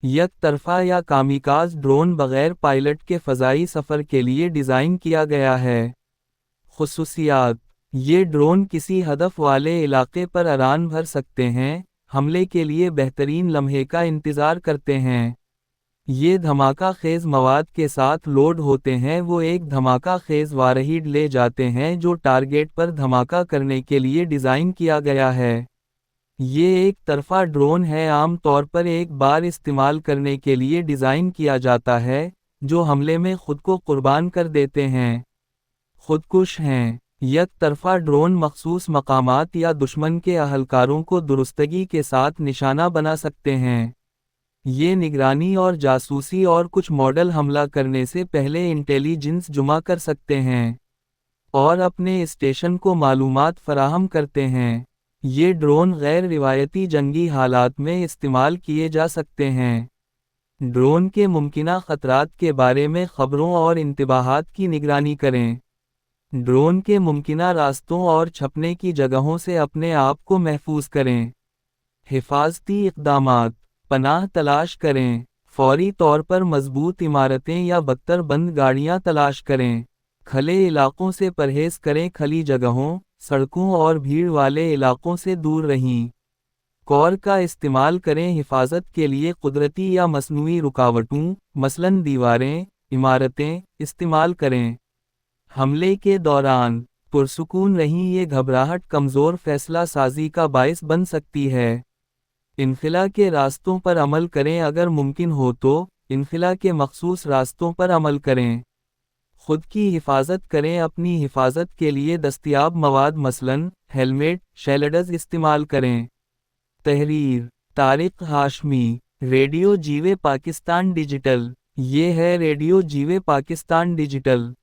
یک طرفہ یا کامیکاز ڈرون بغیر پائلٹ کے فضائی سفر کے لیے ڈیزائن کیا گیا ہے۔ خصوصیات: یہ ڈرون کسی ہدف والے علاقے پر اڑان بھر سکتے ہیں، حملے کے لیے بہترین لمحے کا انتظار کرتے ہیں۔ یہ دھماکہ خیز مواد کے ساتھ لوڈ ہوتے ہیں، وہ ایک دھماکہ خیز وارہیڈ لے جاتے ہیں جو ٹارگیٹ پر دھماکہ کرنے کے لیے ڈیزائن کیا گیا ہے۔ یہ ایک طرفہ ڈرون ہے، عام طور پر ایک بار استعمال کرنے کے لیے ڈیزائن کیا جاتا ہے، جو حملے میں خود کو قربان کر دیتے ہیں۔ خودکش ہیں۔ یک طرفہ ڈرون مخصوص مقامات یا دشمن کے اہلکاروں کو درستگی کے ساتھ نشانہ بنا سکتے ہیں۔ یہ نگرانی اور جاسوسی اور کچھ ماڈل حملہ کرنے سے پہلے انٹیلی جنس جمع کر سکتے ہیں اور اپنے اسٹیشن کو معلومات فراہم کرتے ہیں۔ یہ ڈرون غیر روایتی جنگی حالات میں استعمال کیے جا سکتے ہیں۔ ڈرون کے ممکنہ خطرات کے بارے میں خبروں اور انتباہات کی نگرانی کریں۔ ڈرون کے ممکنہ راستوں اور چھپنے کی جگہوں سے اپنے آپ کو محفوظ کریں۔ حفاظتی اقدامات: پناہ تلاش کریں۔ فوری طور پر مضبوط عمارتیں یا بکتر بند گاڑیاں تلاش کریں۔ کھلے علاقوں سے پرہیز کریں، کھلی جگہوں، سڑکوں اور بھیڑ والے علاقوں سے دور رہیں۔ کور کا استعمال کریں، حفاظت کے لیے قدرتی یا مصنوعی رکاوٹوں، مثلاً دیواریں، عمارتیں، استعمال کریں۔ حملے کے دوران پرسکون رہیں، یہ گھبراہٹ کمزور فیصلہ سازی کا باعث بن سکتی ہے۔ انخلا کے راستوں پر عمل کریں، اگر ممکن ہو تو انخلا کے مخصوص راستوں پر عمل کریں۔ خود کی حفاظت کریں، اپنی حفاظت کے لیے دستیاب مواد مثلاً ہیلمٹ، شیلڈز استعمال کریں۔ تحریر: طارق ہاشمی۔ ریڈیو جیوے پاکستان ڈیجیٹل۔ یہ ہے ریڈیو جیوے پاکستان ڈیجیٹل۔